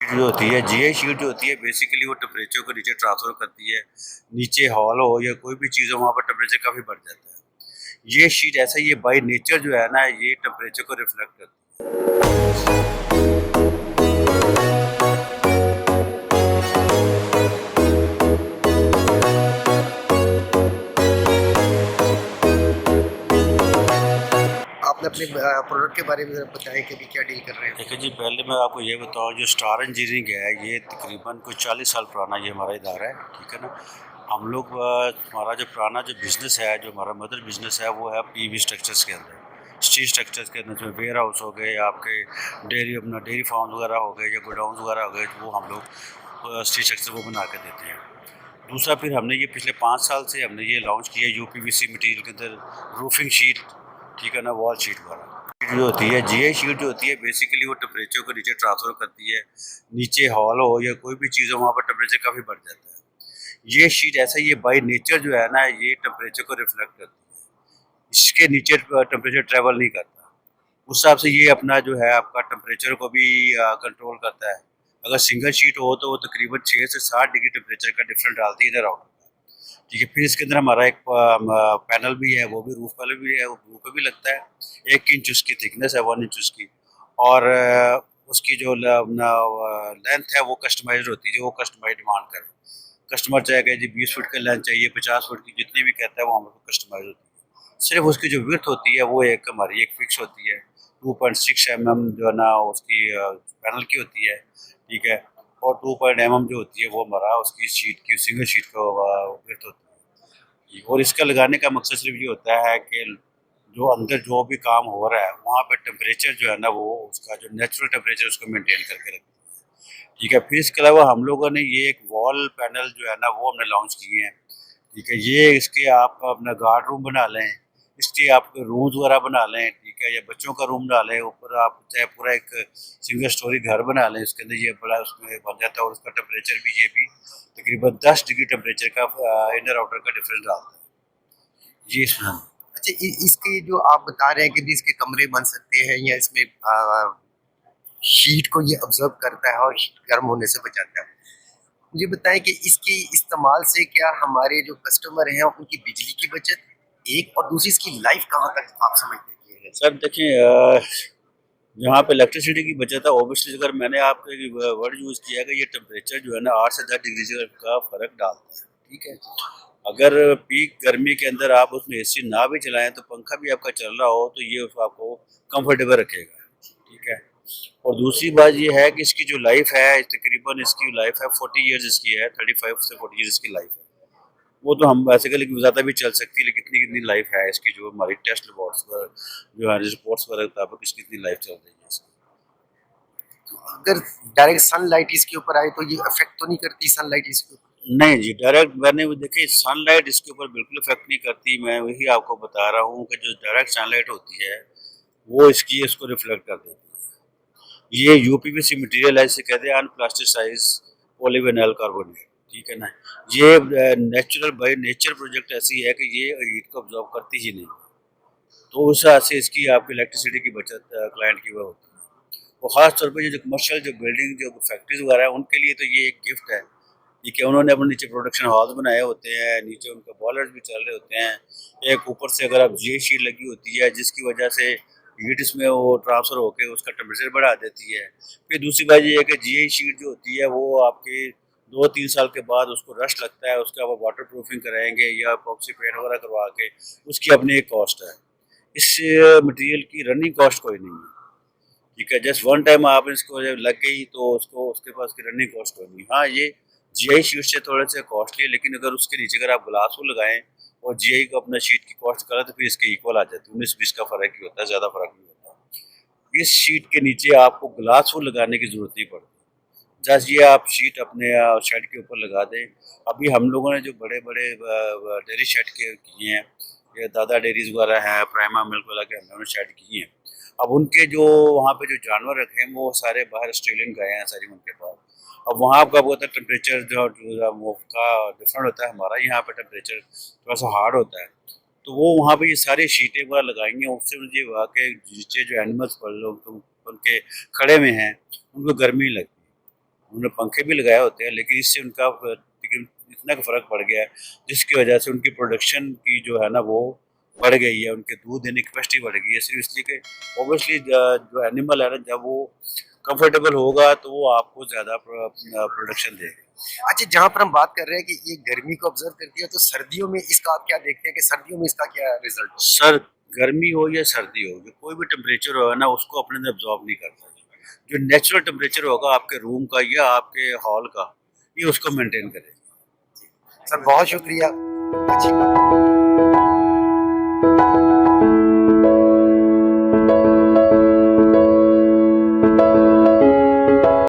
जो होती है जीआई शीट जो होती है बेसिकली वो टेम्परेचर को नीचे ट्रांसफर करती है। नीचे हॉल हो या कोई भी चीज़ हो वहाँ पर टेम्परेचर काफ़ी बढ़ जाता है। ये शीट ऐसा ये बाय नेचर जो है ना ये टेम्परेचर को रिफ्लेक्ट करती है। आपने अपने प्रोडक्ट के बारे में बताएं कि अभी क्या डील कर रहे हैं। देखिए जी, पहले मैं आपको ये बताऊँ जो स्टार इंजीनियरिंग है ये तकरीबन कोई 40 साल पुराना ये हमारा इदारा है, ठीक है ना। हम लोग हमारा जो पुराना जो बिज़नेस है, जो हमारा मदर बिज़नेस है वो है पीवी स्ट्रक्चर्स के अंदर, स्टील स्ट्रक्चर्स के अंदर, जो वेयर हाउस हो गए, आपके डेयरी फार्म वगैरह हो गए या गोडाउन वगैरह हो गए, वो हम लोग स्टील स्ट्रक्चर वो बना के देते हैं। दूसरा फिर हमने ये पिछले 5 साल से हमने ये लॉन्च किया यूपीवीसी मटेरियल के अंदर रूफिंग शीट, ठीक है ना, वॉल शीट वाला जो होती है। जीआई शीट जो होती है बेसिकली वो टेम्परेचर को नीचे ट्रांसफर करती है। नीचे हॉल हो या कोई भी चीज़ हो वहाँ पर टेम्परेचर काफ़ी बढ़ जाता है। ये शीट ऐसा ये बाय नेचर जो है ना ये टेम्परेचर को रिफ्लेक्ट करती है। इसके नीचे टेम्परेचर ट्रेवल नहीं करता। उस हिसाब से ये अपना जो है आपका टेम्परेचर को भी कंट्रोल करता है। अगर सिंगल शीट हो तो वो तकरीबन 6 से 7 डिग्री टेम्परेचर का डिफरेंट डालती है इधर आउट, ठीक है। फिर इसके अंदर हमारा एक पैनल भी है, वो भी रूफ पैनल भी है, वो रूफ पे भी लगता है। 1 इंच उसकी थिकनेस है, 1 इंच उसकी। और उसकी जो लेंथ है वो कस्टमाइज्ड होती है, जो वो कस्टमाइज डिमांड करे। कस्टमर चाहेगा जी 20 फुट का लेंथ चाहिए, 50 फुट की, जितनी भी कहता है वो हमारे को कस्टमाइज होती है। सिर्फ उसकी जो विड्थ होती है वो एक हमारी एक फिक्स होती है, 2.6 जो है ना उसकी पैनल की होती है, ठीक है। और 2 जो होती है वो हमारा उसकी शीट की सिंगल शीट का विड्थ होती है। और इसका लगाने का मकसद सिर्फ ये होता है कि जो अंदर जो भी काम हो रहा है वहाँ पे टेम्परेचर जो है ना वो उसका जो नेचुरल टेम्परेचर उसको मेंटेन करके रखते हैं, ठीक है। फिर इसके अलावा हम लोगों ने ये एक वॉल पैनल जो है ना वो हमने लॉन्च किए हैं, ठीक है। ये इसके आप अपना गार्ड रूम बना लें, इसके आप रूम्स वगैरह बना लें, ठीक है, या बच्चों का रूम बना लें। ऊपर आप चाहे पूरा एक सिंगल स्टोरी घर बना लें, इसके अंदर ये बड़ा उसमें बन जाता है। और उसका टेम्परेचर भी ये भी तकरीबन 10 डिग्री टेम्परेचर का इनर आउटर का डिफरेंस डालता है जी इसमें। अच्छा, इसके जो आप बता रहे हैं कि भी इसके कमरे बन सकते हैं या इसमें शीट को ये ऑब्जर्व करता है और गर्म होने से बचाता है। मुझे बताएं कि इसके इस्तेमाल से क्या हमारे जो कस्टमर हैं उनकी बिजली की बचत, एक और दूसरी इसकी लाइफ कहाँ तक आप समझते हैं? सर देखिए, जहाँ पे इलेक्ट्रिसिटी की बचत है ऑब्वियसली, अगर मैंने आपके वर्ड यूज़ किया है कि ये टेम्परेचर जो है ना 8 से 10 डिग्री का फ़र्क डालता है, ठीक है। अगर पीक गर्मी के अंदर आप उसमें एसी ना भी चलाएं तो पंखा भी आपका चल रहा हो तो ये आपको कंफर्टेबल रखेगा, ठीक है। और दूसरी बात ये है कि इसकी जो लाइफ है तकरीबन इसकी लाइफ है 40 ईयर्स इसकी है, 35 से 40 ईयर्स की लाइफ है। वो तो हम वैसे कह लेकिन ज़्यादा भी चल सकती है, लेकिन कितनी कितनी लाइफ है इसकी, जो हमारी टेस्ट रिपोर्ट्स पर जो है रिपोर्ट्स पर मुताबिक इसकी कितनी लाइफ चल रही है इसकी। तो अगर डायरेक्ट सनलाइट इसके ऊपर आए तो ये अफेक्ट तो नहीं करती सनलाइट इसके ऊपर? नहीं जी, डायरेक्ट मैंने वो देखिए सनलाइट इसके ऊपर बिल्कुल इफेक्ट नहीं करती। मैं वही आपको बता रहा हूँ कि जो डायरेक्ट सनलाइट होती है वो इसको रिफ्लेक्ट कर देती है। ये यूपीवीसी मटेरियल है, इसे कहते हैं अनप्लास्टिसाइज पॉलीविनाइल कार्बोनेट, ठीक है ना। ये नेचुरल बाय नेचर प्रोजेक्ट ऐसी है कि ये हीट को ऑब्जॉर्व करती ही नहीं, तो उस हिसाब से इसकी आपकी इलेक्ट्रिसिटी की बचत क्लाइंट की वो होती है। और ख़ास तौर पे जो कमर्शियल जो बिल्डिंग जो फैक्ट्रीज वगैरह है उनके लिए तो ये एक गिफ्ट है, ठीक है। उन्होंने अपने नीचे प्रोडक्शन हॉल्स बनाए होते हैं, नीचे उनके बॉयलर्स भी चल रहे होते हैं। एक ऊपर से अगर आप जीआई शीट लगी होती है जिसकी वजह से हीट इसमें वो ट्रांसफ़र होकर उसका टेम्परेचर बढ़ा देती है। फिर दूसरी बात ये है कि जीआई शीट जो होती है वो आपके 2-3 साल के बाद उसको रस्ट लगता है, उसका आप वाटर प्रूफिंग कराएंगे या एपॉक्सी पेंट वगैरह करवा के, उसकी अपनी एक कॉस्ट है। इस मटेरियल की रनिंग कॉस्ट कोई नहीं है, ठीक है। जस्ट वन टाइम आप इसको जब लग गई तो उसको उसके पास की रनिंग कॉस्ट कोई नहीं। हाँ, ये जीआई शीट से थोड़े से कॉस्टली है, लेकिन अगर उसके नीचे अगर आप ग्लास वो लगाएं और जीआई को अपना शीट की कॉस्ट करें तो फिर इसके इक्वल आ जाती है। 19-20 का फ़र्क ही होता है, ज़्यादा फ़र्क नहीं होता। इस शीट के नीचे आपको ग्लास वो लगाने की ज़रूरत नहीं पड़ती। जस्ट ये आप शीट अपने शेड के ऊपर लगा दें। अभी हम लोगों ने जो बड़े बड़े डेयरी शेड के किए हैं, ये दादा डेयरीज वगैरह हैं, प्राइमा मिल्क वाला के हमने शेड किए हैं। अब उनके जो वहाँ पे जो जानवर रखे हैं वो सारे बाहर ऑस्ट्रेलियन गाय हैं सारी उनके पास। अब वहाँ आपका होता है टेम्परेचर जो वो का डिफरेंट होता है, हमारा यहाँ पे टेम्परेचर थोड़ा सा हार्ड होता है। तो वो वहाँ पे ये सारी शीटें वगैरह लगाएंगे, उससे मुझे वहाँ के नीचे जो एनिमल्स पल उनके खड़े में हैं उनको गर्मी लगती है। उन्होंने पंखे भी लगाए होते हैं, लेकिन इससे उनका लेकिन इतना फ़र्क पड़ गया है जिसकी वजह से उनकी प्रोडक्शन की जो है ना वो बढ़ गई है, उनके दूध देने की कैपेसिटी बढ़ गई है, सिर्फ इसलिए कि ऑब्वियसली जो एनिमल है ना, जब वो कंफर्टेबल होगा तो वो आपको ज़्यादा प्रोडक्शन देगा। अच्छा, जहाँ पर हम बात कर रहे हैं कि ये गर्मी को ऑब्जर्व करती है, तो सर्दियों में इसका आप क्या देखते हैं कि सर्दियों में इसका क्या रिजल्ट होता सर, गर्मी हो या सर्दी हो, जो कोई भी टेम्परेचर होगा ना उसको अपने अंदर एब्जॉर्ब नहीं करता। जो नेचुरल टेम्परेचर होगा आपके रूम का या आपके हॉल का, ये उसको मेंटेन करेगा। है? सर बहुत शुक्रिया, अच्छी बात।